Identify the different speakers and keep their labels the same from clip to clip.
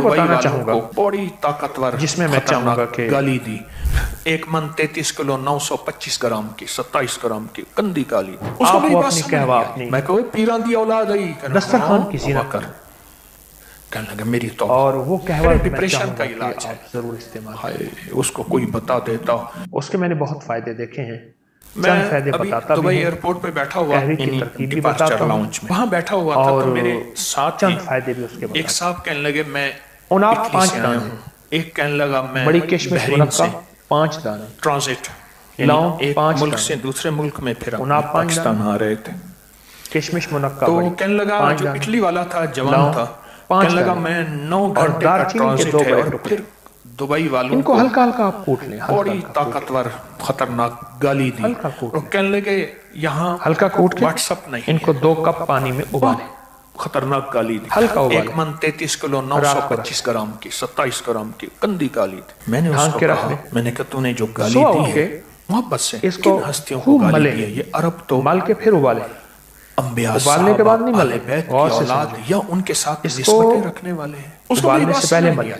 Speaker 1: वो बताना चाहूंगा
Speaker 2: बड़ी ताकतवर
Speaker 1: जिसमें मैं चाहूंगा कि
Speaker 2: गाली दी। एक मन 33 किलो 925 ग्राम की 27 ग्राम की गंदी गाली।
Speaker 1: आप वो अपनी कहवा अपनी
Speaker 2: मैं कहूँ पीरां दी औलाद आई
Speaker 1: दस्तरखान की ज़ीनत
Speaker 2: कर कहने लगा मेरी तो
Speaker 1: और वो कहवा
Speaker 2: डिप्रेशन का इलाज है,
Speaker 1: जरूर इस्तेमाल।
Speaker 2: हाय उसको कोई बता देता।
Speaker 1: उसके मैंने बहुत फायदे देखे हैं।
Speaker 2: मैं अभी दुबई एयरपोर्ट पे बैठा हुआ डिपार्चर लाउंज में वहां बैठा हुआ था तो मेरे साथ
Speaker 1: चंद फायदे भी उसके
Speaker 2: एक साहब कहने लगे मैं
Speaker 1: उनाब 5 दाने,
Speaker 2: एक कहने लगा मैं
Speaker 1: बड़ी किशमिश मुनक्का 5 दाने,
Speaker 2: ट्रांजिट
Speaker 1: लौंग
Speaker 2: एक
Speaker 1: 5
Speaker 2: मुल्क से दूसरे मुल्क में फिर
Speaker 1: उनाब 5
Speaker 2: पाकिस्तान आ रहे थे।
Speaker 1: किशमिश मुनक्का
Speaker 2: तो कहने लगा जो इटली वाला था जवान था, कहने लगा मैं 9 घंटे का ट्रांजिट है और फिर दुबई वालों
Speaker 1: इनको हल्का हल्का आप कूट लें।
Speaker 2: बड़ी ताकतवर खतरनाक गाली दी और कहने लगे यहाँ
Speaker 1: हल्का कूट के
Speaker 2: व्हाट्सएप नहीं,
Speaker 1: इनको 2 कप पानी में उबालें।
Speaker 2: खतरनाक गाली दी।
Speaker 1: हल्का उबालें।
Speaker 2: एक मन 33 किलो 925 ग्राम की 27 ग्राम की गंदी गाली थी। मैंने उसको कहा, मैंने कहा तूने जो गाली दी है मोहब्बत से
Speaker 1: इसको
Speaker 2: किन हस्तियों को गाली दी है? ये अरब तो
Speaker 1: उबाल के फिर उबालें।
Speaker 2: अंबिया
Speaker 1: उबालने के बाद नहीं मले,
Speaker 2: और औलाद या उनके साथ निस्बतें रखने वाले हैं। उसको
Speaker 1: उबालने से पहले मले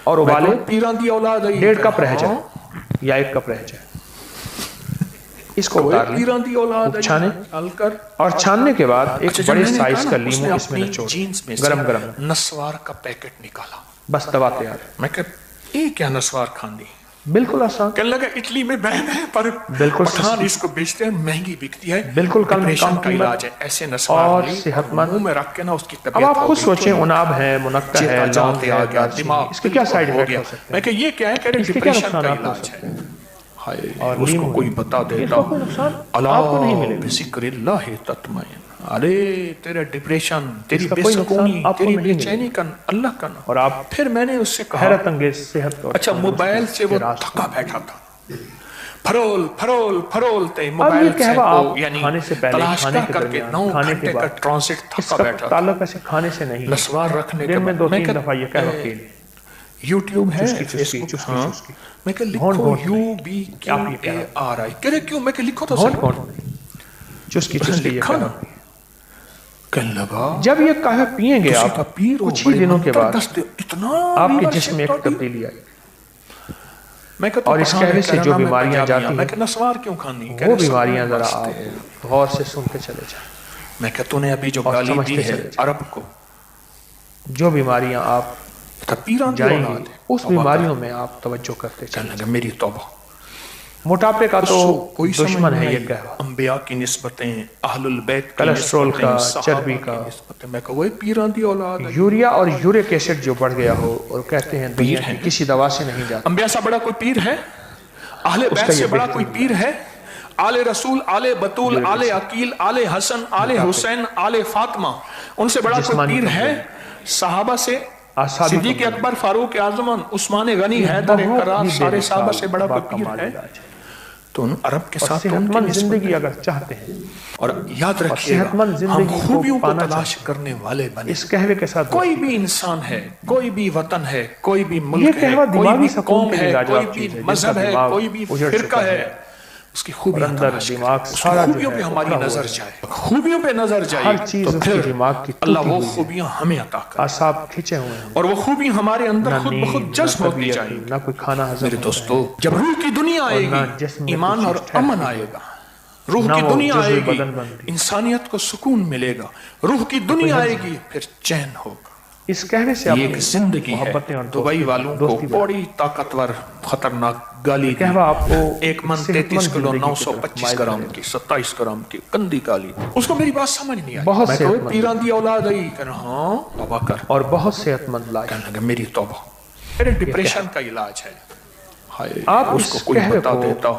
Speaker 1: और उबाले।
Speaker 2: पीरां दी औलाद
Speaker 1: 1.5 कप रह जाए या 1 कप रह जाए, इसको उतार लें, छाने और छानने के बाद एक बड़े साइज का लीमू इसमें निचोड़, गरम गरम
Speaker 2: नस्वार का पैकेट निकाला,
Speaker 1: बस दवा तैयार।
Speaker 2: मैं कह ये क्या नस्वार खांदी?
Speaker 1: बिल्कुल आसान।
Speaker 2: कहने लगा इटली में बैन है पर
Speaker 1: बिल्कुल
Speaker 2: पठान इसको बेचते हैं, महंगी बिकती है।
Speaker 1: बिल्कुल कम
Speaker 2: का इलाज है। ऐसे नस्वार
Speaker 1: और सेहतमंद
Speaker 2: मुंह में रख के ना उसकी
Speaker 1: तबीयत। अब आप खुद सोचें, उनाब है, मुनक्का है, लौंग है, आ गया दिमाग, इसके क्या साइड इफेक्ट हो सकते हैं?
Speaker 2: मैं कह ये क्या है? कह रहे डिप्रेशन का इलाज है। हाय और उसको कोई बता देता
Speaker 1: आपको नहीं मिलेगा।
Speaker 2: बिज़िक्रिल्लाह तत्मईन। अरे तेरा डिप्रेशन, तेरी बेसुकूनी, तेरी बेचैनी का अल्लाह का नाम।
Speaker 1: और आप
Speaker 2: फिर मैंने उससे कहा
Speaker 1: हैरत अंगेज सेहत।
Speaker 2: अच्छा मोबाइल से वो थका बैठा था, फरोल फरोल फरोल ते मोबाइल से वो यानी
Speaker 1: खाने से पहले,
Speaker 2: तलाश
Speaker 1: खाने के
Speaker 2: करके 9 घंटे का ट्रांजिट थका बैठा।
Speaker 1: ताल्लुक ऐसे खाने से नहीं,
Speaker 2: नस्वार रखने के
Speaker 1: में 2-3 दफा ये कहवा पी ले।
Speaker 2: यूट्यूब है, फेसबुक, हाँ मैं कह लिखो UBQARI। कह रहे क्यों? मैं कह लिखो तो सही।
Speaker 1: चुस्की चुस्की
Speaker 2: लिखा ना। कहने लगा
Speaker 1: जब ये कहवा पिएंगे आप कुछ ही दिनों के बाद
Speaker 2: इतना
Speaker 1: आपके जिस्म में एक तब्दीली आई।
Speaker 2: मैं कहता
Speaker 1: और इस कहवे से जो बीमारियां जाती हैं,
Speaker 2: मैं कहना नस्वार क्यों खानी?
Speaker 1: वो बीमारियां जरा आप गौर से सुन के चले जाएं।
Speaker 2: मैं कहता तूने अभी जो गाली दी है अरब को,
Speaker 1: जो बीमारियां आप जाएंगी उस बीमारियों में आप तवज्जो करते चले।
Speaker 2: मेरी तौबा।
Speaker 1: मोटापे का तो कोई दुश्मन है ये कहवा।
Speaker 2: अंबिया की निस्बतें, अहलुल बैत,
Speaker 1: कोलेस्ट्रॉल का, चर्बी का,
Speaker 2: मैं कहूँ वही पीरां दी औलाद है।
Speaker 1: यूरिया और यूरिक एसिड जो बढ़ गया हो और कहते हैं दुनिया की किसी दवा से नहीं जाता।
Speaker 2: अंबिया से बड़ा कोई पीर है? अहले बैत से बड़ा कोई पीर है? आले रसूल, आले बतूल, आले अकील, आले हसन, आले हुसैन, आले फातिमा, उनसे बड़ा कोई पीर है? सहाबा से सिद्दीक़ अकबर, फारूक आज़म, उस्मान गनी, हैदर करार, सारे सहाबा से बड़ा कोई पीर है? तो उन अरब के साथ
Speaker 1: सेहतमंद जिंदगी अगर चाहते हैं
Speaker 2: और याद रखिएगा हम खूबियों को तलाश करने वाले बने।
Speaker 1: इस कहवे के साथ
Speaker 2: कोई भी इंसान है, कोई भी वतन है, कोई भी मुल्क है, कोई भी कौम है, कोई भी मजहब है, कोई भी फिरका है, उसकी खूबियों पे हमारी नजर जाए, खूबियों पे नजर जाए तो फिर अल्लाह वो खूबियां हमें अता करे
Speaker 1: खींचे हुए हैं
Speaker 2: और वो खूबी हमारे अंदर खुद बहुत जज्ब होती जाएगी।
Speaker 1: ना कोई खाना हजम।
Speaker 2: मेरे दोस्तों, जब रूह की दुनिया आएगी ईमान और अमन आएगा। रूह की दुनिया आएगी इंसानियत को सुकून मिलेगा। रूह की दुनिया आएगी फिर चैन होगा।
Speaker 1: इस कहने से
Speaker 2: एक जिंदगी है। दुबई वालों को बड़ी ताकतवर खतरनाक गाली दी।
Speaker 1: आपको
Speaker 2: एक मन 33 किलो 925 ग्राम की 27 ग्राम की गंदी गाली। उसको मेरी बात समझ नहीं आई।
Speaker 1: बहुत
Speaker 2: पीरां दी औलाद आई, हाँ तौबा कर।
Speaker 1: और बहुत सेहतमंद लाइफ।
Speaker 2: कहने लगा मेरी तौबा। मेरे डिप्रेशन का इलाज है। हाय
Speaker 1: आप
Speaker 2: उसको कोई बता देता।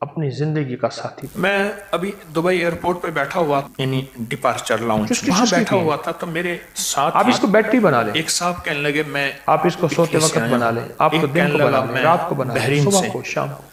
Speaker 1: अपनी जिंदगी का साथी।
Speaker 2: मैं अभी दुबई एयरपोर्ट पे बैठा हुआ, यानी डिपार्चर लाउंज वहां बैठा हुआ था तो मेरे साथ
Speaker 1: आप इसको बैटरी बना लें।
Speaker 2: एक साहब कहने लगे मैं
Speaker 1: आप इसको सोते वक्त बना लें, आप तो दिन को बना लें, रात को बना लें, सुबह को, शाम को।